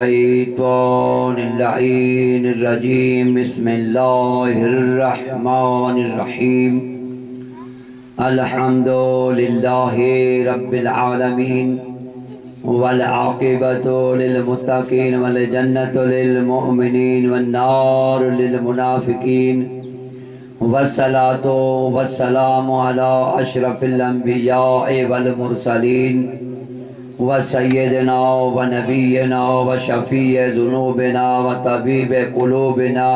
शैतानिर्रजीम बिस्मिल्लाहिर्रहमानिर्रहीम अल्हम्दुलिल्लाहि रब्बिल आलमीन वल आक़िबतु लिल मुत्तक़ीन वल जन्नतु लिल मुमिनीन वन नारु लिल मुनाफ़िकीन वस्सलातु वस्सलामु अला अशरफिल अंबिया वल मुरसलीन व सय्यदना व नबीना व शफ़ीए ज़ुनूबिना व तबीब क़ुलूबिना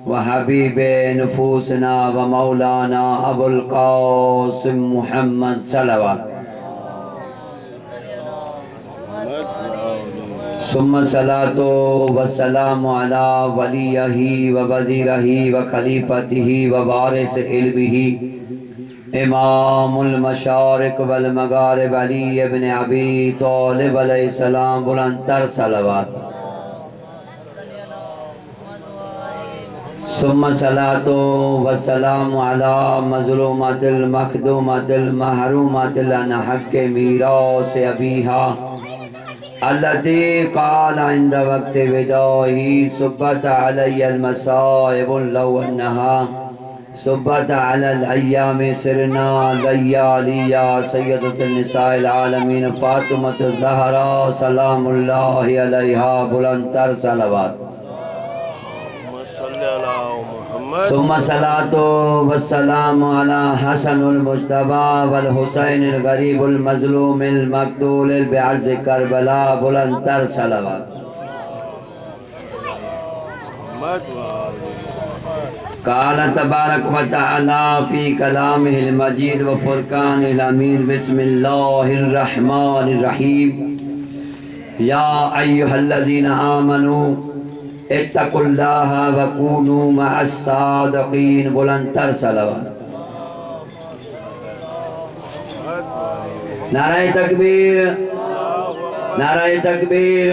व हबीब नुफूसना व मौलाना अबुल क़ासिम मुहम्मद सल्लल्लाहु सुम्मा सलातो व सलामु अला वलियही व वज़ीरही व खलीफतिही व वारिस इल्मिही इमामुल मशारिक वल मगारिब अली इब्न अबी तालिब अलैहिस्सलाम बुलंदतर सलावत सुम्मा सलातो व सलामु अला मज़लूमतिल मखदूमतिल महरूमतिल अन हक़्क़ि मीरास अबीहा अल्लती क़ाल इंद वक़्ति विदाही सुब्बत अलैयल मसाइबु लौ अन्नहा सुब्बत अलल अय्यामि सिरना लय्यालिया सय्यदतुन निसाइल आलमीन फातिमतुज़ ज़हरा सलामुल्लाहि अलैहा बुलंदतर सलावत सुम्मा सलातो वस्सलामु अला हसनुल मुज्तबा वल हुसैनिल गरीबुल मज़लूमिल मक़तूलिल बिअर्ज़ि करबला बुलंदतर सलावत क़ाल तबारक व तआला फ़ी कलामिहिल मजीद व फ़ुरक़ानिल हमीद बिस्मिल्लाहिर्रहमानिर्रहीम या अय्युहल्लज़ीना आमनू इत्तक़ुल्लाहा व कूनू मअस्सादिक़ीन बुलंदतर सलावत नाराए तकबीर नाराए तकबीर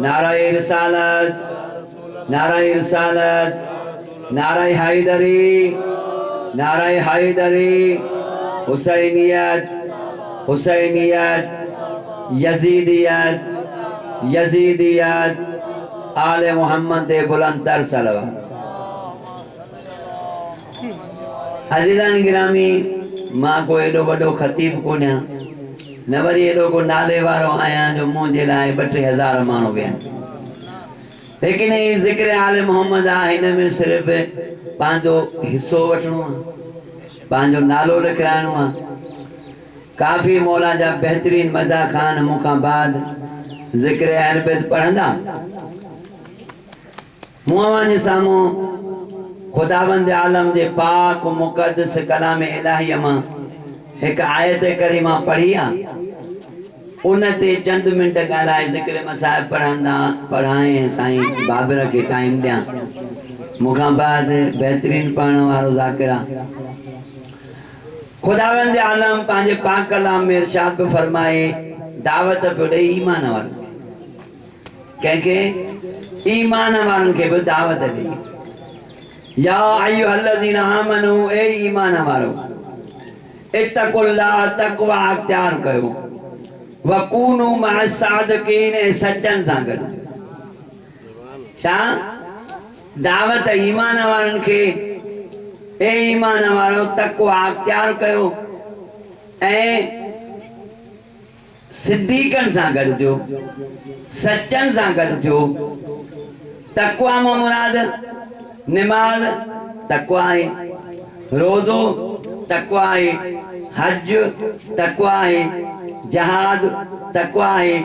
नाराए रिसालत नाराए रिसालत नाराए हैदरी नाराए हैदरी हुसैनियत हुसैनियत यजीदियत यजीदियत आले मोहम्मद बुलंदतर सलावत अज़ीज़ान गिरामी मां को एडो वडो खतीब कोन्या न वरी एडो को नाले वारो आया जो मुझे लाए 2-3 माण्हू विया लेकिन ये ज़िक्र आले मोहम्मद आहे हिन में सिर्फ पांजो हिस्सो वठणो आहे पांजो नालो लिखाइणो आहे काफ़ी मौला जा बेहतरीन मदा खान मुखां बाद ज़िक्र अहल बैत पढ़ंदा मुआवन जे साम्हूं खुदावंद आलम जे पाक मुक़द्दस कलाम इलाही मां एक आयत करीमा पढ़ी आहे उन ते चंद मिनट ॻाल्हाए ज़िक्र मसाइब पढ़ाए साईं बाबर के टाइम ॾियां मुखां बाद बेहतरीन पढ़ण वारो ज़ाकिर आहे खुदावंद आलम पंहिंजे पाक कलाम में इरशाद पे फरमाए दावत पे ॾेई ईमान वारनि कंहिंखे ईमान वारनि खे बि दावत ॾेई या अय्युहल्लज़ीना आमनू ए ईमान वारो इत्तक़ुल्लाह तक़वा अख्तियार कयो वकूनू मअस्सादिक़ीन सच्चन सां गॾु छा दावत ईमान वारनि खे ए ईमान वारो तक़वा अख्तियार कयो ऐं सिद्दीक़न सां गॾु थियो सच्चन सां गॾु थियो तक़वा मां मुराद नमाज तक़वा है रोज़ो तक़वा है हज तक़वा है जहाद तक़वा है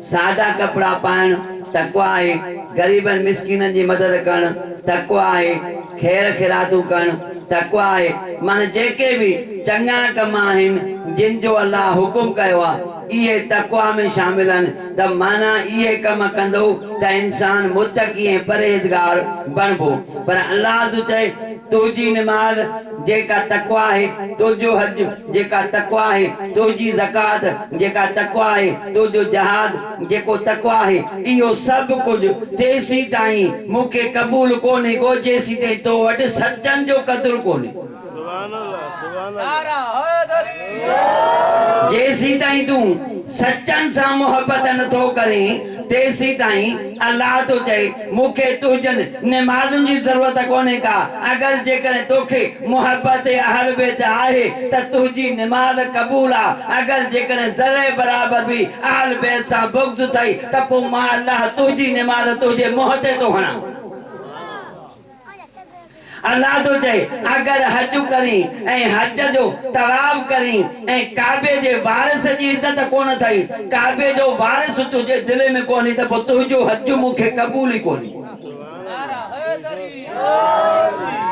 सादा कपड़ा पाइण तक़वा है गरीबन मिस्किनन जी मदद करण तक़वा है खैर खिरातू करण तक़वा है मन जेके भी चंगा कम आहिनि जिन जो अल्लाह हुकुम कयो आहे इहे तक़वा में शामिल आहिनि त माना इहे कम कंदो त इंसान मुत्तकी ऐं परहेज़गार बणबो पर अल्लाह तो चए तुझी नमाज जेका तक़वा है तुझो हज जेका तक़वा है तुझी ज़कात जेका तक़वा है तुझो जहाद जेको तक़वा है इहो सब कुछ तेसी ताईं मूंखे क़बूल कोन्हे को जेसी ताईं तो वटि सच्चन जो क़दुरु कोन्हे जेसी ताईं तू सच्चन सां मोहब्बत नथो करें तेसी ताईं अल्लाह तो चए मूंखे तुंहिंजनि निमाज़ुनि जी ज़रूरत कोन्हे का। अगर जेकर तोखे मोहब्बत अहल बैत आहे त तुंहिंजी निमाज़ क़बूल आहे। अगर जेकर ज़रे बराबर भी अहल बैत सां बुग़्ज़ थई त पोइ मां अल्लाह तुंहिंजी निमाज़ तुंहिंजे मुंहं ते थो हणां। अल्लाह तो चए अगर हज करी ऐं हज जो तवाफ करी ऐं काबे जे वारिस जी इज्जत कोन थई, काबे जो वारिस तुझे दिल में कोनी त पोइ तुंहिंजो हज मूंखे क़बूल ई कोन्हे।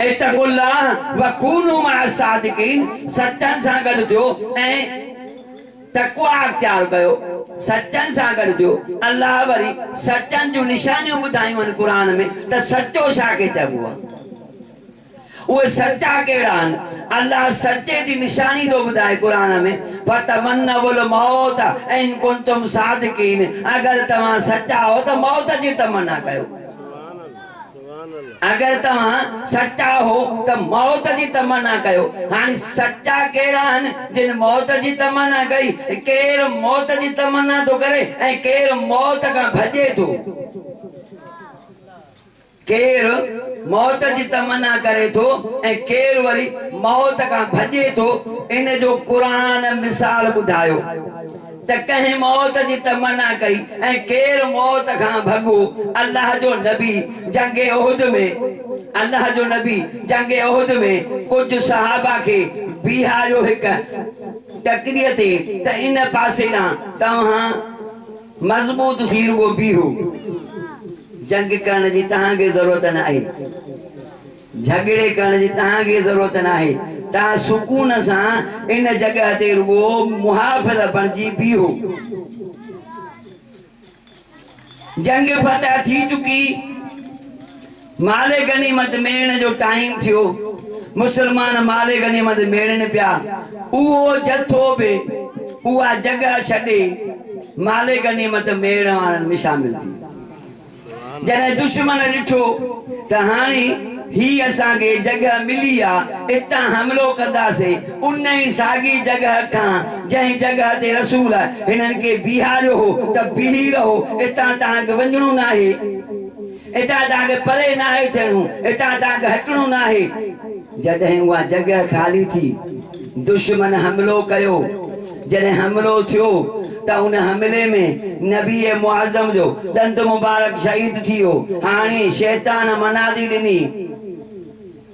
इत्तक़ुल्लाह वकूनू मअ सादिकीन, सचनि सां गॾु थियो ऐं तक़वा अख्तियार कयो, सचनि सां गॾु थियो। अल्लाह वरी सचनि जूं निशानियूं ॿुधायूं आहिनि क़ुरान में त सचो छा खे चइबो आहे। वो सच्चा केड़ान अल्लाह सच्चे दी निशानी दो बुधाए कुरान में फतमन्नवुल मौत इन कुंतुम सादिकीन, अगर तमा सच्चा हो तो मौत जी तमन्ना कयो। अगर तमा सच्चा हो तो मौत जी तमन्ना कयो। हानी सच्चा केड़ान जिन मौत जी तमन्ना कई, केर मौत जी तमन्ना तो करे ऐं केर मौत का भजे तो। केर मौत जी तमन्ना करे तो ऐं केर वरी मौत का भजे तो। इन जो कुरान मिसाल बुधायो त कहीं मौत जी तमन्ना कई ऐं केर मौत का भगो। अल्लाह जो नबी जंगे उहुद में, अल्लाह जो नबी जंगे उहुद में कुछ सहाबा के बिहारियो हिक टकरीअ ते त इन पासे ना तव्हां मजबूत थी रुगो बीहो, जंग करण जी तहांखे ज़रूरत न आहे, झगड़े करण जी तहांखे ज़रूरत न आहे। तहां सुकून सां इन जगह ते रुगो मुहाफ़िज़ बणजी बीहो। जंग फतह थी चुकी, माले गनीमत मेड़न जो टाइम थियो, मुसलमान माले गनीमत मेड़न पिया। उहो जथो बि उहा जगह छॾे माले गनीमत मेड़न वारनि में शामिल थी। जने दुश्मन ॾिठो त हाणे ही असांखे जगह मिली आहे, इतां हमलो कंदासीं उन ई साॻी जगह खां जंहिं जगह ते रसूल हिननि खे बीहारियो हो त बीही रहो, इतां तव्हांखे वञिणो न आहे, इतां तव्हांखे परे न आहे थियणो, इतां तव्हांखे हटणो न आहे। जॾहिं उहा जगह खाली थी, दुश्मन हमलो कयो। जॾहिं हमलो थियो त उन हमले में नबी मुआज़म जो दंद मुबारक शहीद थियो। हाणे शैतान मनादी ॾिनी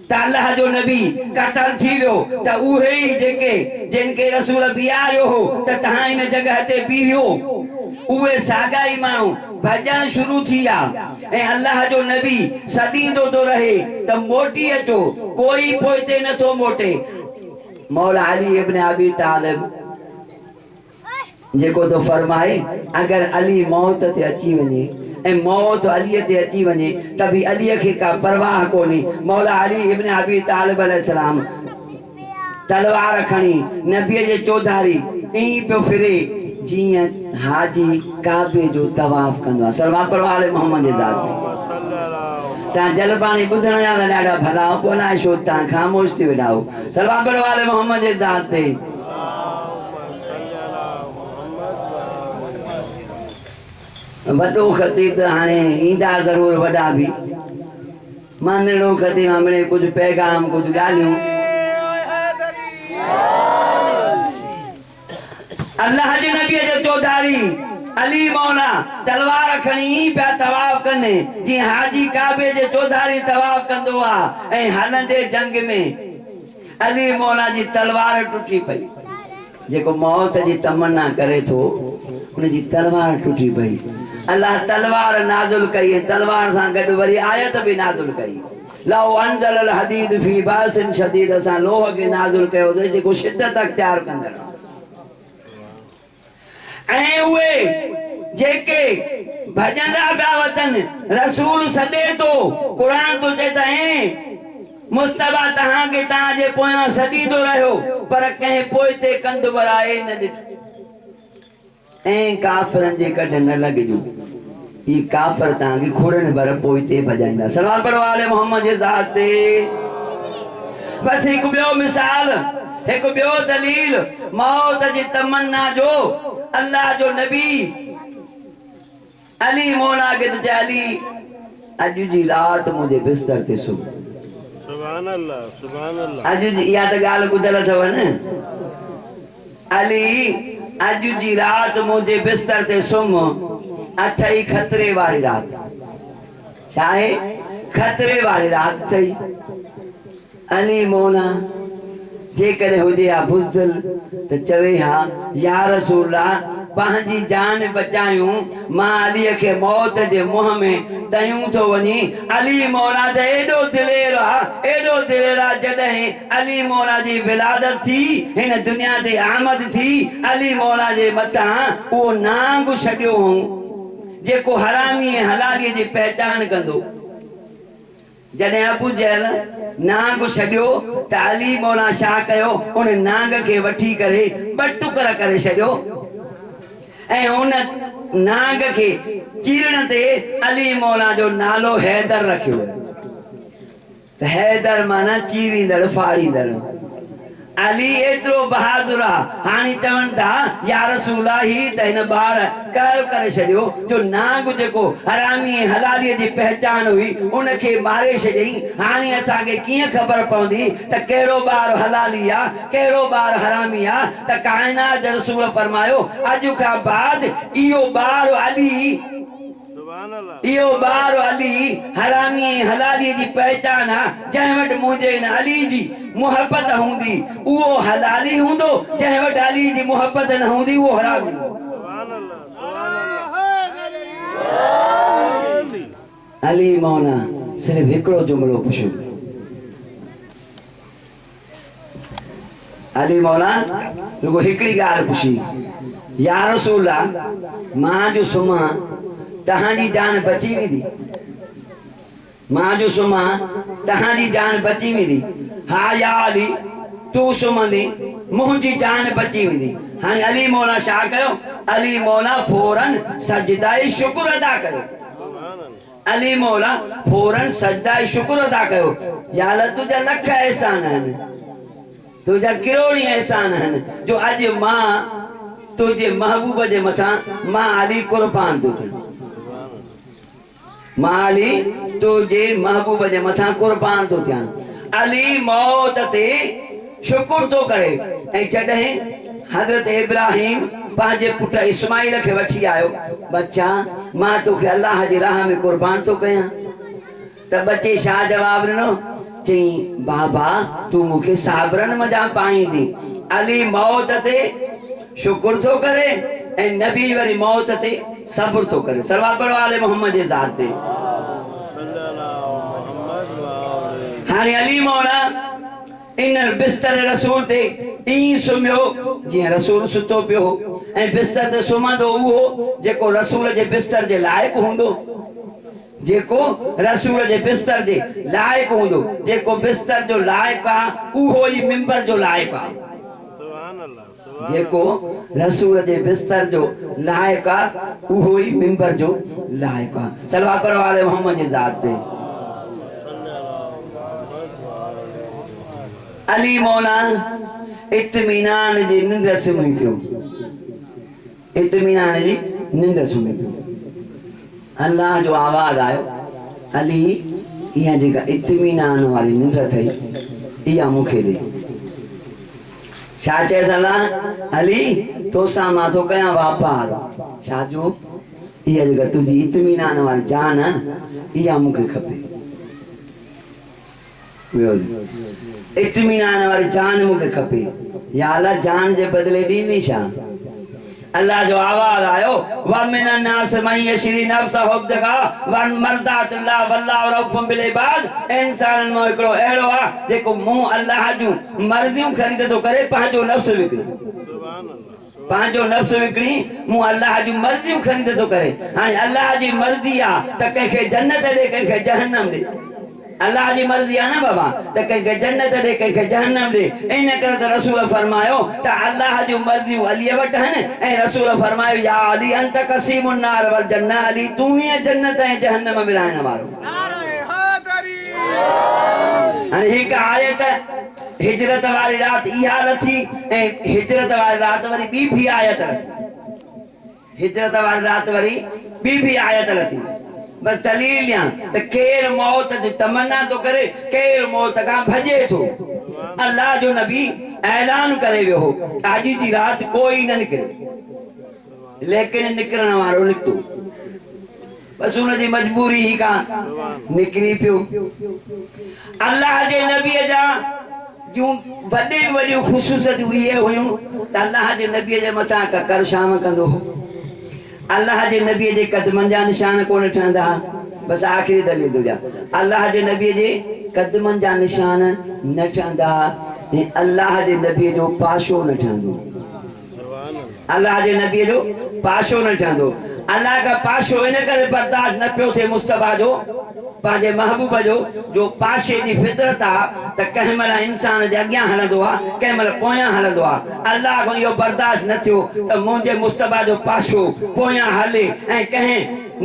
त अल्लाह जो नबी कतल थी वियो त उहे ई जेके जिनके रसूल बीहारियो हो त तहां इन जगह ते बीहो, उहे साॻा ई माण्हू भॼण शुरू थी विया ऐं अल्लाह जो नबी सॾींदो तो रहे त मोटी अचो, कोई पोइते नथो मोटे। मौला अली इब्न अबी तालिब जेको तो फरमाए अगर अली मौत ते अची वने ऐं मौत अली ते अची वने त भी अली के का परवाह कोनी। मौला अली इब्न अबी तालिब अलैहिस्सलाम तलवार खणी नबी जे चौधारी ई पे फिरे जियां हाजी काबे जो तवाफ कंदो। सलवात पर वाले मोहम्मद जे ज़ात में ता जलबानी बुधण जा ॾाढा भला पोला छो ता खामोश थी वेठाओ। सलवात पर वाले मोहम्मद जे ज़ात ते वॾो ख़तीब त हाणे ईंदा ज़रूर वॾा भी, मां नंढो ख़तीब मिले कुछ पैगाम कुछ ॻाल्हियूं। अल्लाह जे नबी जे चौधारी अली मौला तलवार खणी पिया तवाफ कने, जीअं हाजी काबे जे चौधारी तवाफ कंदो आहे ऐं हलंदे जंग में अली मौला जी तलवार टुटी पई। जेको मौत जी तमन्ना करे थो उनजी तलवार टुटी पई। अल्लाह तलवार नाज़ुल कई, तलवार सां गॾु वरी आयत भी नाज़ुल कई। लौ अंज़ल अल हदीद फी बासिन शदीद, असां लोह के नाज़ुल कयो जेको शिद्दत अख्तियार कंदड़। ऐं उहे जेके भजंदा पिया वतन रसूल सॾे तो, कुरान तो चए त ऐं मुस्तफा तहांखे तहांजे पोयां सॾींदो रहियो पर कंहिं पोइते कंध वराए न ॾिठो। ऐं काफ़िरनि जे कढ न लॻिजो, ई काफ़िर तहांखे खुड़नि भर पोइते भॼाईंदा। सलवात पढ़ो आले मोहम्मद जे ज़ात ते। बस हिकु ॿियो मिसाल, हिकु ॿियो दलील मौत जी तमन्ना जो। अल्लाह जो नबी अली मौला के तो अली अजु जी रात मुझे बिस्तर ते सुम सुभान अल्लाह सुभान अल्लाह अजु जी या तो गाल ॿुधल अथव न अली अजु जी रात मुझे बिस्तर ते सुम अथई खतरे वाली रात छा आहे खतरे वाली रात अथई अली मौला जेकर हुजे हा बुज़दिल त चवे हा या रसूलल्लाह पंहिंजी जान बचायूं मां अलीअ खे मौत जे मुंहं में दयूं थो वञी अली मौला त एॾो दिलेर आहे जॾहिं अली मौला जी विलादत थी हिन दुनिया ते आमद थी अली मौला जे मथां उहो नांग छॾियो हुओ जेको हरामी ऐं हलालीअ जी पहचान कंदो जॾहिं अबू जहल नांग छॾियो त अली मौला छा कयो उन नांग खे वठी करे ॿ टुकर करे छॾियो ऐं उन नांग खे चीरण ते अली मौला जो नालो हैदर रखियो त हैदर माना चीरींदड़ फाड़ींदड़ अली एतिरो बहादुर आहे हाणे चवनि था या रसूलल्लाह ही त हिन ॿार कहर करे छॾियो जो नांग जेको हरामी हलालीअ जी पहचान हुई उनखे मारे छॾियईं हाणे असांखे कीअं ख़बर पवंदी त कहिड़ो ॿार हलाली आहे कहिड़ो ॿार हरामी आहे त काइनात जो रसूल फरमायो अॼु खां बाद इहो ॿार अली सुभान अल्लाह इहो ॿार अली हरामी हलालीअ जी पहचान आहे जंहिं वटि मुंहिंजे हिन अली जी मोहब्बत हूंदी उहो हलाली हूंदो जंहिं वटि अली जी मोहब्बत न हूंदी उहो हरामी सुभान अल्लाह सुभान अल्लाह अली मौला सिर्फ़ हिकिड़ो जुमिलो पुछो अली मौला रुगो हिकिड़ी ॻाल्हि पुछी या रसूलल्लाह मां जो सुम्हां तहांजी जान बची वेंदी मां जो सुम्हां तहांजी जान बची वेंदी हा या अली तूं सुम्हंदी मुंहिंजी जान बची वेंदी हाणे अली मौला छा कयो अली मौला फौरन सजदाई शुक्र अदा कयो अली मौला फौरन सजदाई शुक्र अदा कयो या अल्लाह तुंहिंजा लख एहसान आहिनि तुंहिंजा किरोड़ी एहसान आहिनि जो अॼु मां तुंहिंजे महबूब जे मथां मां अली कुर्बान थो थियां मां अली तुंहिंजे महबूब जे मथां कुर्बान थो थियां अली मौत ते शुक्र थो करे ऐं जॾहिं हज़रत इब्राहिम पंहिंजे पुट इस्माइल खे वठी आयो बच्चा मां तोखे अल्लाह जी राह में कुर्बान थो कयां त बच्चे छा जवाब ॾिनो चई बाबा तूं मूंखे साबरनि मज़ा पाईंदी अली मौत ते शुक्र थो करे ऐं नबी वरी मौत ते सब्र थो करे सलवात पढ़ो आले मोहम्मद जे ज़ात ते हाणे अली मौला इन बिस्तर रसूल ते ई सुम्हियो जीअं रसूल सुतो पियो ऐं बिस्तर ते सुम्हंदो उहो जेको रसूल जे बिस्तर जे लाइक़ु हूंदो जेको रसूल जे बिस्तर जे लाइक़ु हूंदो जेको बिस्तर जो लाइक़ु आहे उहो ई मिंबर जो लाइक़ु आहे सुभान अल्लाह जेको रसूल जे बिस्तर जो लाइक़ु आहे उहो ई मिंबर जो लाइक़ु आहे सलवात पढ़ो आले मोहम्मद जी ज़ात ते अली मौला इत्मीनान जी निंड सुम्ही पियो इत्मीनान जी निंड सुम्ही पियो अल्लाह जो आवाज़ आयो अली इहा जेका इत्मीनान वारी निंड अथई इहा मूंखे ॾे छा चएसि अल्लाह अली तोसां मां थो कयां वापार छा जो इहा जेका तुंहिंजी इत्मीनान वारी जान आहे इहा मूंखे खपे इत्मीनान वारी जान मूंखे खपे या अल्लाह जान जे बदिले ॾींदी छा अल्लाह जो आवाज़ आयो व मिनन नास मन यशरी नफ्सा हुब्दगा व मर्जात अल्लाह वल्लाहु रऊफुम बिल इबाद इंसान में हिकिड़ो अहिड़ो आहे जेको मूं अल्लाह जूं मर्ज़ियूं ख़रीद थो करे पंहिंजो नफ़्स विकिणे पंहिंजो नफ़्स विकिणी मूं अल्लाह जूं मर्ज़ियूं ख़रीद थो करे हाणे अल्लाह जी मर्ज़ी आहे त कंहिंखे जन्नत ॾे कंहिंखे जहन्नम ॾे अल्लाह जी मर्ज़ी आहे न बाबा त कंहिंखे जन्नत ॾे कंहिंखे जहन्नम ॾे इन करे त रसूल फरमायो त अल्लाह जूं मर्ज़ियूं अलीअ वटि आहिनि ऐं रसूल फरमायो या अली अंत क़सीमुन नार वल जन्नह अली तूं ई जन्नत ऐं जहन्नम विराइण वारो हाणे हिकु आयत हिजरत वारी राति इहा लथी ऐं हिजरत वारी राति वरी ॿी बि आयत लथी हिजरत वाली रात वरी भी आयत लथी बस दलील या त केर मौत जी तमन्ना तो करे केर मौत का भजे थो अल्लाह जो नबी ऐलान करे वियो हो आज जी रात कोई न निकरे लेकिन निकरण वारो निकतो बस उन जी मजबूरी ही का निकरी पियो अल्लाह जे नबी जा जो वडे वडे खुसूसियत हुई हुयूं त अल्लाह जे नबी जे मथा कर शाम कंदो अल्लाह जे नबी जे कदमन जा निशान कोन ठहंदा बस आखिरी दलील तुझा अल्लाह जे नबी जे कदमन जा निशान न ठहंदा अल्लाह जे नबी जो पाशो न ठहंदो अल्लाह जे नबी जो पाशो न ठहंदो अल्लाह का पाशो इन करे बर्दाश्त न पियो थे मुस्तफा जो पाजे महबूब जो पाशे जी फितरत आ त कंहिं महिल इंसान जे अॻियां हलंदो आहे कंहिं महिल पोयां हलंदो आहे अल्लाह को इहो बर्दाश्त न थियो त मुंहिंजे मुस्तफा जो पाशो पोयां हले ऐं कंहिं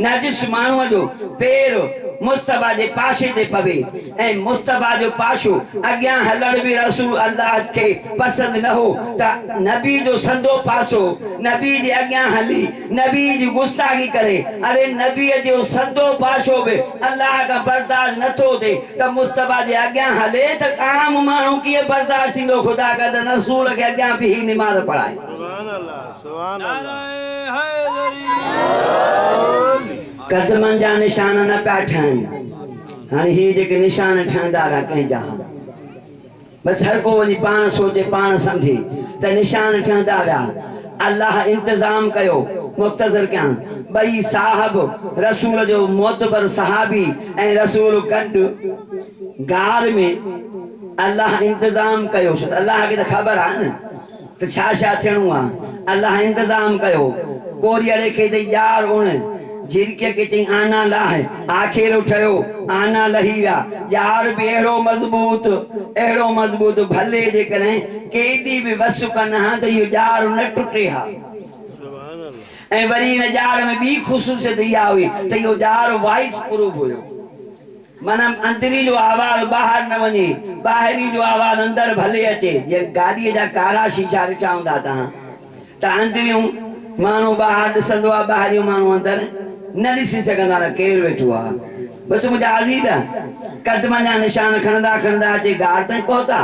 नजिस माण्हूअ जो पेर मुस्तफा जे पाशे ते पवे ऐं मुस्तफा जो पाशो अॻियां हलण बि रसूल अल्लाह खे पसंदि न हो त नबी जो संदो पासो नबी जे अॻियां हली नबी जी गुस्ताखी करे अरे नबी जो संदो पाशो बि अल्लाह का बर्दाश्त नथो थिए त मुस्तफा जे अॻियां हले त आम माण्हू कीअं बर्दाश्त थींदो ख़ुदा का त रसूल खे अॻियां बीही निमाज़ पढ़ाए कदमन जा निशान न पिया ठहनि हाणे ही जेके निशान ठहंदा विया कंहिंजा बस हर को वञी पाण सोचे पाण सम्झे त निशान ठहंदा विया अल्लाह इंतजाम कयो मुख्तसर कयां ॿई साहब रसूल जो मोतबर सहाबी ऐं रसूल गॾु गार में अल्लाह इंतजाम कयो अल्लाह खे त ख़बर आहे न त छा छा थियणो आहे अल्लाह इंतजाम कयो कोरियर खे त ॼार उण झिरके के चई आना लाहे आखिर उठयो आना लही विया यार भी एड़ो मजबूत भले जे करे केडी भी वस कन हा त यो यार न टुटे हा ऐं वरी न यार में बी खुसूसियत इहा हुई त यो यार वॉइस प्रूफ हुयो माना अंदरी जो आवाज बाहर न वने बाहरी जो आवाज अंदर भले अचे जे गाड़ी जा कारा शीशा ॾिठा हूंदा तव्हां त अंदरियूं माण्हू बाहर ॾिसंदो आहे ॿाहिरियूं माण्हू अंदर न ॾिसी सघंदा केरु वेठो आहे बस मुंहिंजा अज़ीज़ कदमन जा निशान खणंदा खणंदा अचे गार ताईं पहुता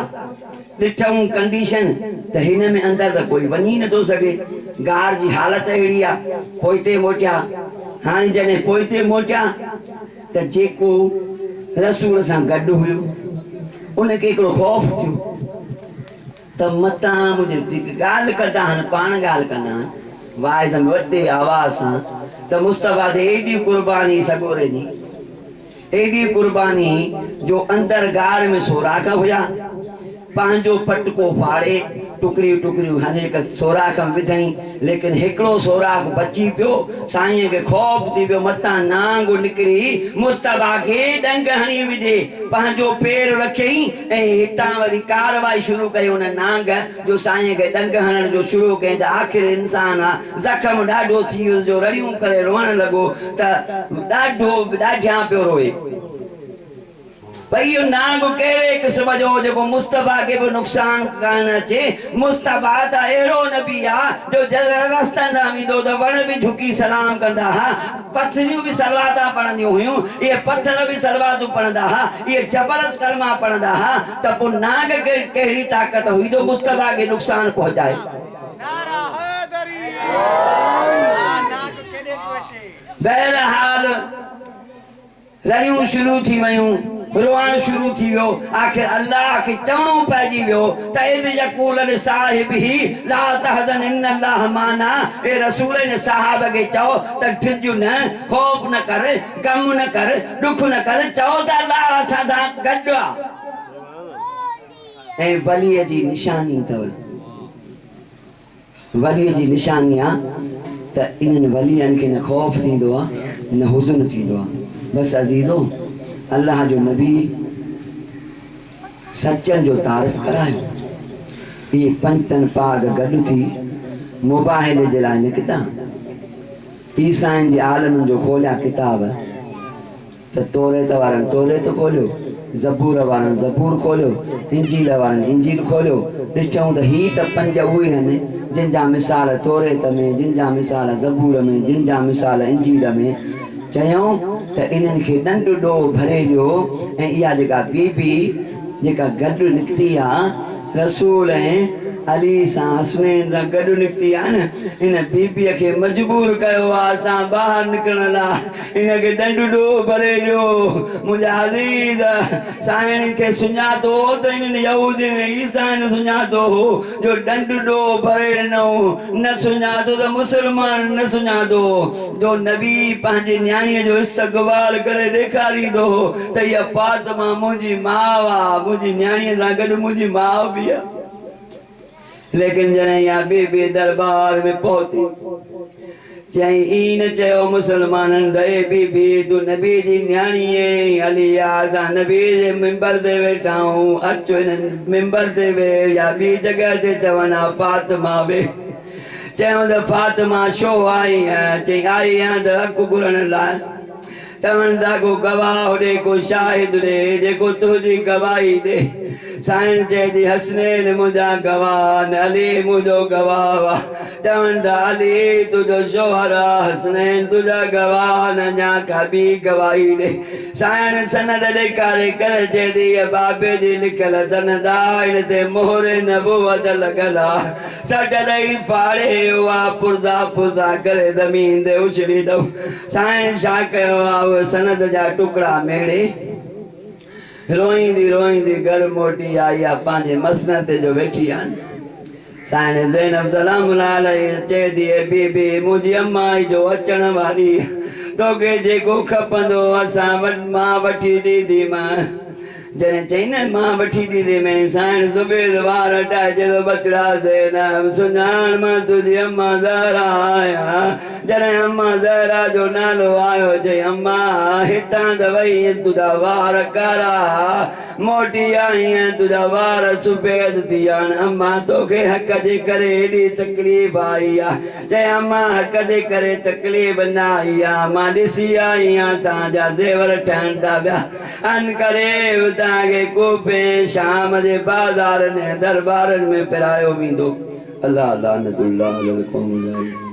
ॾिठऊं कंडीशन त हिन में अंदर त कोई वञी नथो सघे गार जी हालत अहिड़ी आहे पोइते मोटिया हाणे जॾहिं पोइते मोटिया त जेको रसूल सां गॾु हुयो उनखे हिकिड़ो ख़ौफ़ थियो त मतां मुंहिंजे ॻाल्हि कंदा आहिनि पाण ॻाल्हि कंदा आहिनि वाइज़ वॾे आवाज़ सां त मुस्तफा ते एडी कुर्बानी सगोरे जी एडी कुर्बानी जो अंदर गार में सोराख हुया पंहिंजो पटको फाड़े टुकरियूं टुकरियूं हर एक सोराख में विधई लेकिन हिकिड़ो सोराख बची पियो साईं के खौफ थी पियो मतां नांग निकिरी मुस्तफा खे डंग हणी विधे पंहिंजो पेर रखियई ऐं हितां वरी कारवाई शुरू कई उन नांग जो साईं के डंग हणण जो शुरू कई त आख़िर इंसान जख्म ॾाढो थी वियो जो रड़ियूं करे रोअण लॻो त ॾाढियां पियो रोए भई यो नांग केड़े किस्म जो जेको मुस्तफा के भी नुकसान कान अचे मुस्तफा त एड़ो नबी आ जो रस्तन आमीदो त वण भी झुकी सलाम कंदा हा पत्थरियूं भी सलवाता पढ़ंदियूं हुयूं ये पत्थर भी सलवातूं पढ़ंदा हा ये जबरदस्त कलमा पढ़ंदा हा त पो नांग के केड़ी ताकत हुई जो मुस्तफा के नुकसान पहुंचाए नारा हैदरी नांग केड़े पहुंचे बहरहाल रड़ियूं शुरू थी वयूं रोअण शुरू थी वियो आखिर अल्लाह के चवणो पइजी वियो त इद यकूल साहिब ही ला तहज़न इन अल्लाह माना ए रसूल ने साहब के चओ त ढिजु न खौफ न कर गम न कर दुख न कर चओ त अल्लाह असां सां गॾु आहे ऐं वलीअ जी निशानी अथव वलीअ जी निशानी आहे त इन्हनि वलियनि खे न खौफ थींदो आहे न हुज़न थींदो आहे बस अज़ीज़ो अल्लाह जो नबी सच्चन जो तारीफ़ करायो ये पंचन पाग गॾु थी मुबाहिले जे लाइ निकिता ईसाइन जे आलम जो खोलिया किताब त तौरेत वारनि तौरेत खोलियो ज़बूर वारनि ज़बूर खोलियो, इंजील वारनि इंजील खोलियो, ॾिठूं त ही त पंज उहे आहिनि जिन जा मिसाल तौरेत में, जिन जा मिसाल ज़बूर में, जिन जा मिसाल इंजील में। चयूं त इन्हनि खे ॾंडु ॾोह भरे ॾियो ऐं इहा जेका बीबी जेका गॾु निकिती आहे रसूल ऐं अली सां हसनैन सां गॾु निकिती आहे न, इन बीबीअ खे मजबूर कयो आहे असां ॿाहिरि निकिरण लाइ, इनखे ॾंडु ॾोह भरे ॾियो। मुंहिंजा अज़ीज़ साईं खे सुञातो त इन्हनि यहूदियुनि ईसाइनि सुञातो हो जो ॾंडु ॾोह भरे ॾिनऊं, न सुञातो त मुस्लमान न सुञातो जो नबी पंहिंजे न्याणीअ जो इस्तक़बाल करे ॾेखारींदो त इहा फातिमा मुंहिंजी माउ आहे, मुंहिंजी न्याणीअ सां गॾु मुंहिंजी माउ बि आहे। लेकिन जॾहिं इहा बीबी दरबार में पहुती चई ई न चयो मुसलमाननि त ए बीबी तूं नबी जी न्याणी आहीं, अली असां नबी जे मिंबर ते वेठा आहियूं, अचो हिननि मिंबर ते वेह या ॿी जॻह ते चवनि हा फातिमा वेह। चयूं त फातिमा छो आई आहे? चई आई आहियां त हक़ घुरण लाइ। चवनि था को गवाह ॾे, को शाहिद ॾे जेको तुंहिंजी गवाही ॾे। साईं चए थी हसनैन मुंहिंजा गवाह न, अली मुंहिंजो गवाह। चवनि था अली तुंहिंजो शोहर आहे, हसनैन तुंहिंजा गवाह न, अञा का ॿी गवाही ॾे। साईं सनद ॾेखारे करे चए थी बाबे जी लिखियल सनद आहे, हिन ते मोहर नबूवत लॻल आहे। सट ॾेई फाड़े उहा पुरज़ा पुरज़ा करे ज़मीन ते उछली अथऊं। साईं छा कयो आहे? उहे सनद जा टुकड़ा मेड़े रोईंदी रोईंदी घर मोटी आई आहे, पंहिंजे मसनद ते जो वेठी आहे। साईं ज़ैनब सलाम चए थी बीबी मुंहिंजी अम्मा जो अचण वारी, तोखे जेको खपंदो असां मां वठी ॾींदीमांइ। जॾहिं चई न मां वठी ॾींदीमांइ, साईं सुबेद वार हटाए चए थो बचड़ा ज़ैनब सुञाण मां तुंहिंजी अम्मा ज़हरा आहियां। जॾहिं अम्मा ज़हरा जो नालो आयो चई अम्मा हितां त वई तुंहिंजा वार कारा मोटी आई आहिनि, तुंहिंजा वार सुबेद थी विया आहिनि। अम्मा तोखे हक़ जे करे हेॾी तकलीफ़ आई आहे। चए अम्मा हक़ जे करे तकलीफ़ न आई आहे, मां ॾिसी आई आहियां तव्हांजा ज़ेवर ठहनि था पिया, अन करे तव्हांखे कोफे शाम जे बाज़ारनि ऐं दरबारनि में पिरायो वेंदो। अल्लाह लानतुल्लाह अलल क़ौम।